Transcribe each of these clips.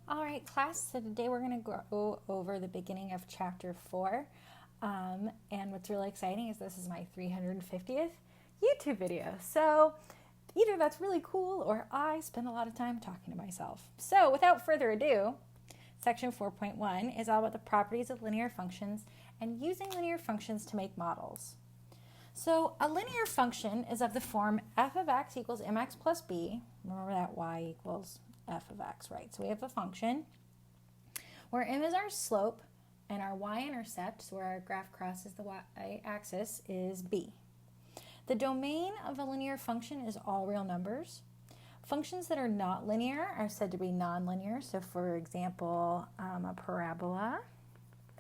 All right, class, so today we're going to go over the beginning of chapter 4. And what's really exciting is this is my 350th YouTube video. So either that's really cool or I spend a lot of time talking to myself. So without further ado, section 4.1 is all about the properties of linear functions and using linear functions to make models. So a linear function is of the form f of x equals mx plus b. Remember that y equals f of x, right? So we have a function where m is our slope and our y-intercept, so where our graph crosses the y-axis, is b. The domain of a linear function is all real numbers. Functions that are not linear are said to be nonlinear. So for example, a parabola,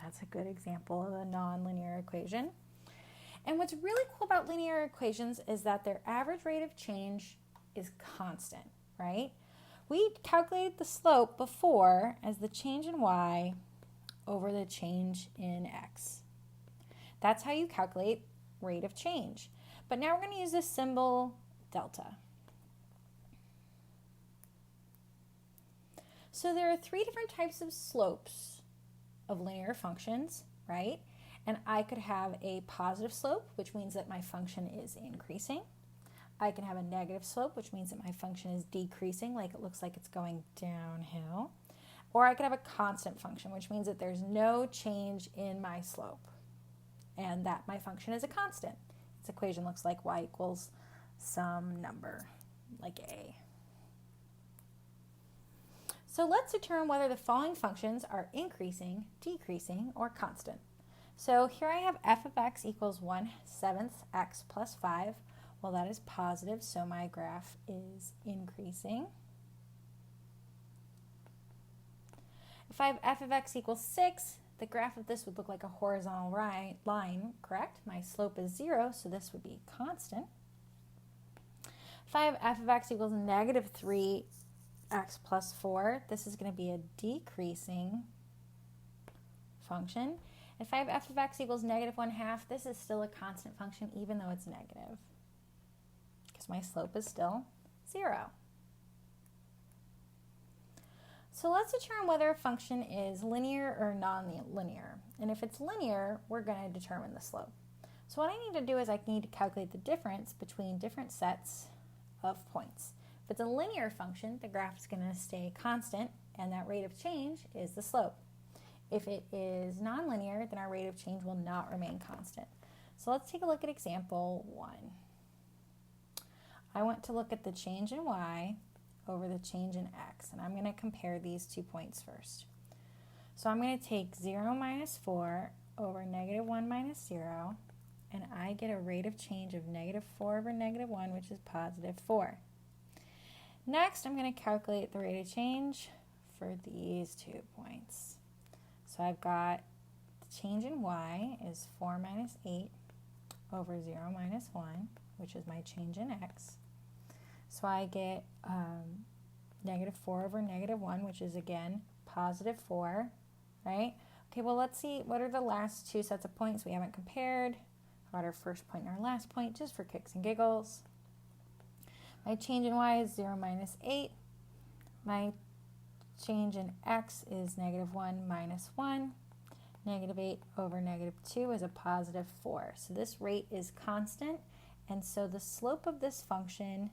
that's a good example of a nonlinear equation. And what's really cool about linear equations is that their average rate of change is constant, right? We calculated the slope before as the change in y over the change in x. That's how you calculate rate of change. But now we're going to use this symbol delta. So there are three different types of slopes of linear functions, right? And I could have a positive slope, which means that my function is increasing. I can have a negative slope, which means that my function is decreasing, like it looks like it's going downhill. Or I could have a constant function, which means that there's no change in my slope and that my function is a constant. This equation looks like y equals some number, like a. So let's determine whether the following functions are increasing, decreasing, or constant. So here I have f of x equals 1/7 x plus 5. Well, that is positive, so my graph is increasing. If I have f of x equals 6, the graph of this would look like a horizontal line, correct? My slope is 0, so this would be constant. If I have f of x equals negative 3x plus 4, this is going to be a decreasing function. If I have f of x equals negative 1/2, this is still a constant function even though it's negative, because my slope is still 0. So let's determine whether a function is linear or non-linear. And if it's linear, we're going to determine the slope. So what I need to do is I need to calculate the difference between different sets of points. If it's a linear function, the graph is going to stay constant, and that rate of change is the slope. If it is nonlinear, then our rate of change will not remain constant. So let's take a look at example 1. I want to look at the change in y over the change in x, and I'm going to compare these 2 points first. So I'm going to take 0 minus 4 over negative 1 minus 0, and I get a rate of change of negative 4 over negative 1, which is positive 4. Next, I'm going to calculate the rate of change for these 2 points. So I've got the change in y is 4 minus 8 over 0 minus 1, which is my change in x. So I get negative 4 over negative 1, which is, again, positive 4, right? Okay, well, let's see, what are the last 2 sets of points we haven't compared? Got our first point and our last point, just for kicks and giggles. My change in y is 0 minus 8. My change in x is negative 1 minus 1. Negative 8 over negative 2 is a positive 4. So this rate is constant, and so the slope of this function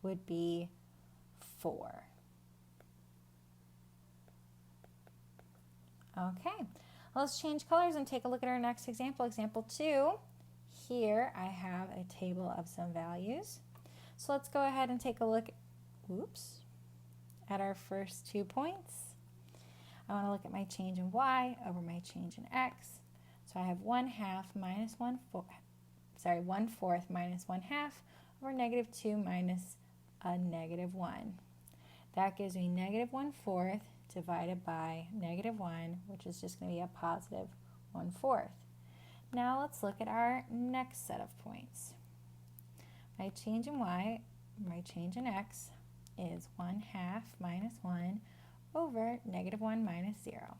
would be 4. Okay, let's change colors and take a look at our next example. Example 2. Here I have a table of some values. So let's go ahead and take a look at our first 2 points. I want to look at my change in y over my change in x. So I have 1/2 minus 1/4 minus 1/2 over negative 2 minus a negative 1. That gives me negative 1/4 divided by negative 1, which is just going to be a positive 1/4. Now let's look at our next set of points. My change in y, my change in x, is 1/2 minus 1 over negative 1 minus 0.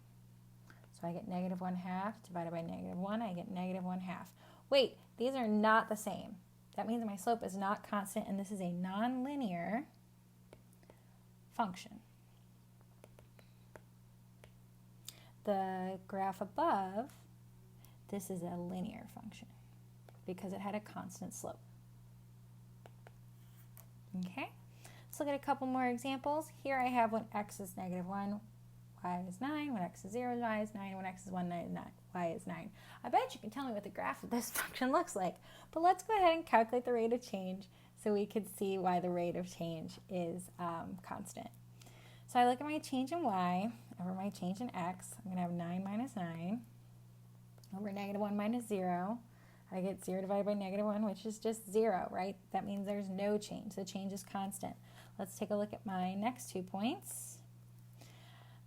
So I get negative 1/2 divided by negative 1, I get negative 1/2. Wait, these are not the same. That means my slope is not constant, and this is a nonlinear function. the graph above, this is a linear function because it had a constant slope. Okay, let's look at a couple more examples. Here I have when x is -1, y is 9, when x is 0, y is 9, when x is 1, y is 9. I bet you can tell me what the graph of this function looks like, but let's go ahead and calculate the rate of change so we could see why the rate of change is constant. So I look at my change in y over my change in x. I'm going to have 9 minus 9 over -1 minus 0. I get 0 divided by -1, which is just 0, right? That means there's no change. The change is constant. Let's take a look at my next 2 points.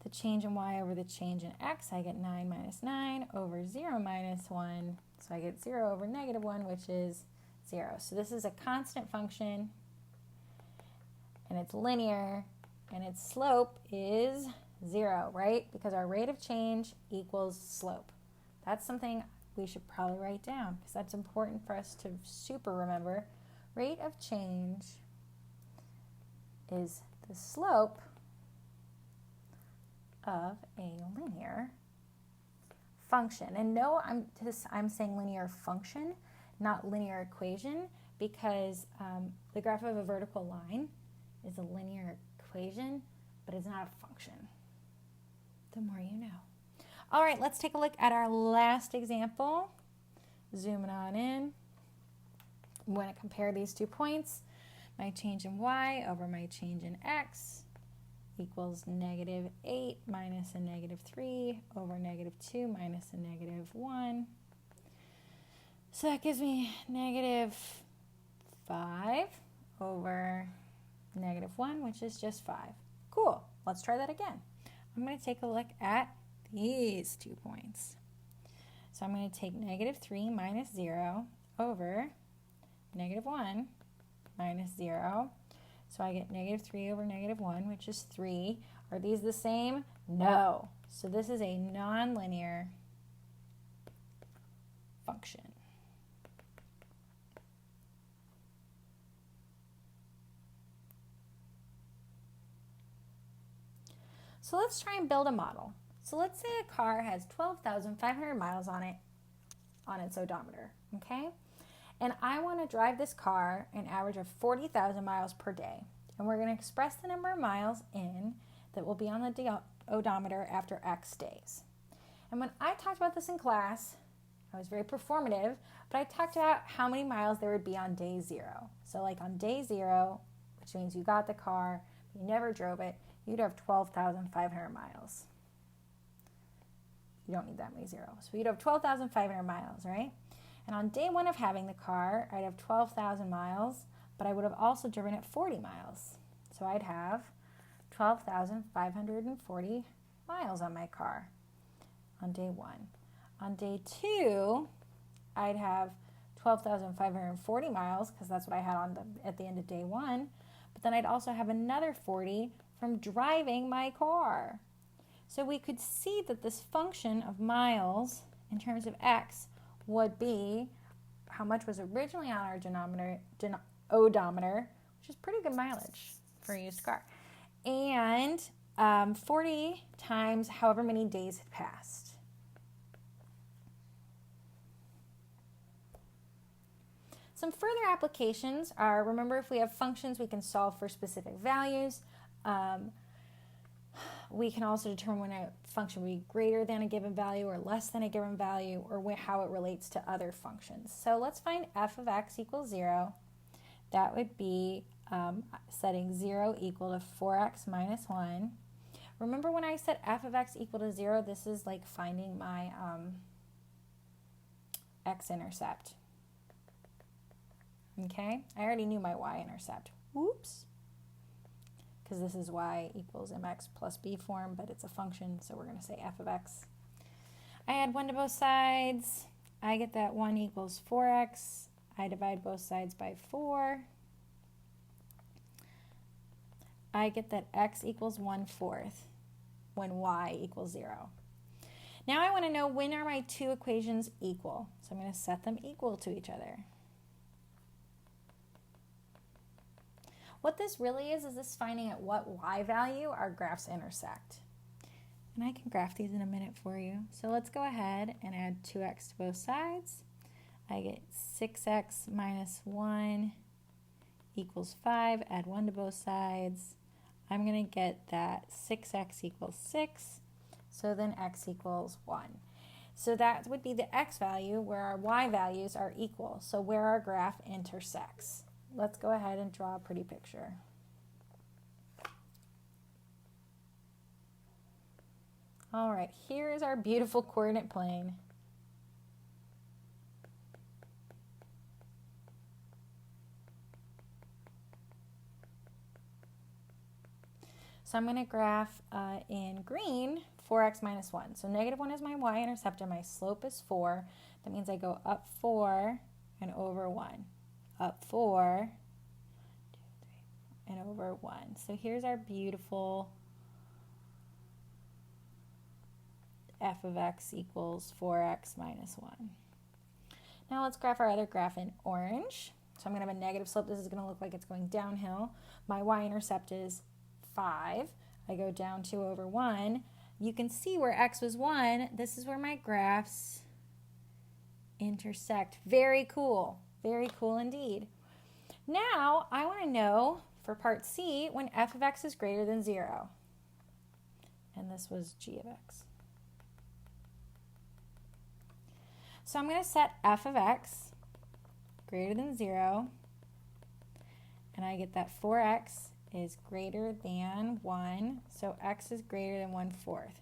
The change in y over the change in x, I get 9 minus 9 over 0 minus 1. So I get 0 over -1, which is 0. So this is a constant function, and it's linear, and its slope is 0, right? Because our rate of change equals slope. That's something we should probably write down because that's important for us to super remember. Rate of change is the slope of a linear function. And no, I'm saying linear function, not linear equation, because the graph of a vertical line is a linear equation, but it's not a function. The more you know. All right, let's take a look at our last example. Zooming on in. I'm going to compare these 2 points. My change in y over my change in x equals -8 minus a -3 over -2 minus a -1. So that gives me -5 over -1, which is just 5. Cool. Let's try that again. I'm going to take a look at these 2 points. So I'm going to take -3 minus 0 over -1 minus 0. So I get -3 over -1, which is 3. Are these the same? No. So this is a nonlinear function. So let's try and build a model. So let's say a car has 12,500 miles on its odometer, okay? And I want to drive this car an average of 40,000 miles per day. And we're going to express the number of miles in that will be on the odometer after X days. And when I talked about this in class, I was very performative, but I talked about how many miles there would be on day 0. So like on day 0, which means you got the car, but you never drove it, you'd have 12,500 miles. You don't need that many zeros. So you'd have 12,500 miles, right? And on day 1 of having the car, I'd have 12,000 miles, but I would have also driven it 40 miles. So I'd have 12,540 miles on my car on day 1. On day 2, I'd have 12,540 miles because that's what I had at the end of day 1. But then I'd also have another 40 from driving my car. So we could see that this function of miles in terms of x would be how much was originally on our odometer, which is pretty good mileage for a used car, and 40 times however many days had passed. Some further applications are, remember, if we have functions, we can solve for specific values. We can also determine when a function will be greater than a given value or less than a given value, or how it relates to other functions. So let's find f of x equals 0. That would be setting 0 equal to 4x minus 1. Remember when I said f of x equal to 0, this is like finding my x-intercept. Okay, I already knew my y-intercept. Whoops. Because this is y equals mx plus b form, but it's a function, so we're going to say f of x. I add 1 to both sides. I get that 1 equals 4x. I divide both sides by 4. I get that x equals 1/4 when y equals 0. Now I want to know when are my two equations equal. So I'm going to set them equal to each other. What this really is this finding at what y value our graphs intersect. And I can graph these in a minute for you. So let's go ahead and add 2x to both sides. I get 6x minus 1 equals 5. Add 1 to both sides. I'm going to get that 6x equals 6. So then x equals 1. So that would be the x value where our y values are equal. So where our graph intersects. Let's go ahead and draw a pretty picture. All right, here is our beautiful coordinate plane. So I'm going to graph in green 4x minus 1. So negative 1 is my y-intercept and my slope is 4. That means I go up 4 and over 1. Up 4 and over 1. So here's our beautiful f of x equals 4x minus 1. Now let's graph our other graph in orange. So I'm going to have a negative slope. This is going to look like it's going downhill. My y-intercept is 5. I go down 2 over 1. You can see where x was 1. This is where my graphs intersect. Very cool. Very cool indeed. Now I want to know for part C when f of x is greater than 0. And this was g of x. So I'm going to set f of x greater than 0, and I get that 4x is greater than 1, so x is greater than 1/4.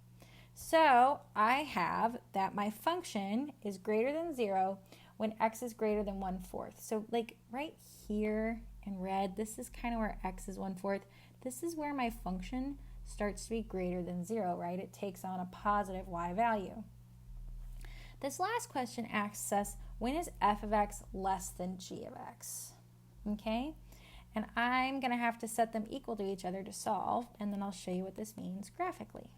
So I have that my function is greater than 0 when x is greater than 1/4. So like right here in red, this is kind of where x is 1/4. This is where my function starts to be greater than 0, right? It takes on a positive y value. This last question asks us, when is f of x less than g of x? Okay, and I'm going to have to set them equal to each other to solve, and then I'll show you what this means graphically.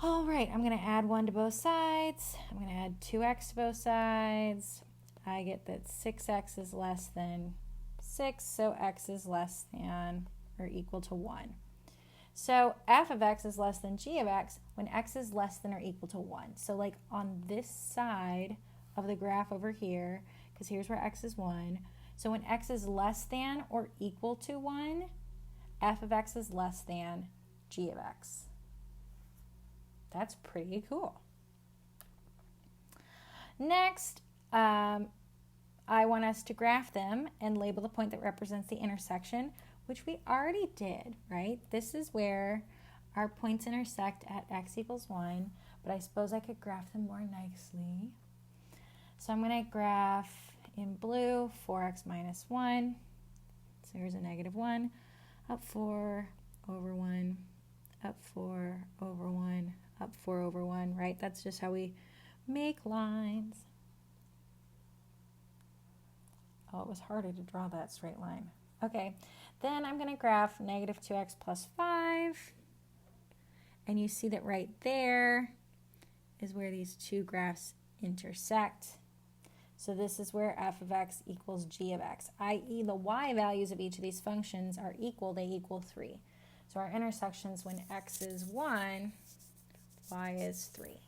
All right, I'm going to add 1 to both sides. I'm going to add 2x to both sides. I get that 6x is less than 6, so x is less than or equal to 1. So f of x is less than g of x when x is less than or equal to 1. So like on this side of the graph over here, because here's where x is 1. So when x is less than or equal to 1, f of x is less than g of x. That's pretty cool. Next, I want us to graph them and label the point that represents the intersection, which we already did, right? This is where our points intersect at x equals 1, but I suppose I could graph them more nicely. So I'm going to graph in blue 4x minus 1. So here's a negative 1, up 4 over 1, up 4 over 1, up 4 over 1, right? That's just how we make lines. Oh, it was harder to draw that straight line. Okay, then I'm going to graph negative 2x plus 5. And you see that right there is where these two graphs intersect. So this is where f of x equals g of x, i.e. the y values of each of these functions are equal, they equal 3. So our intersections when x is 1, y is 3.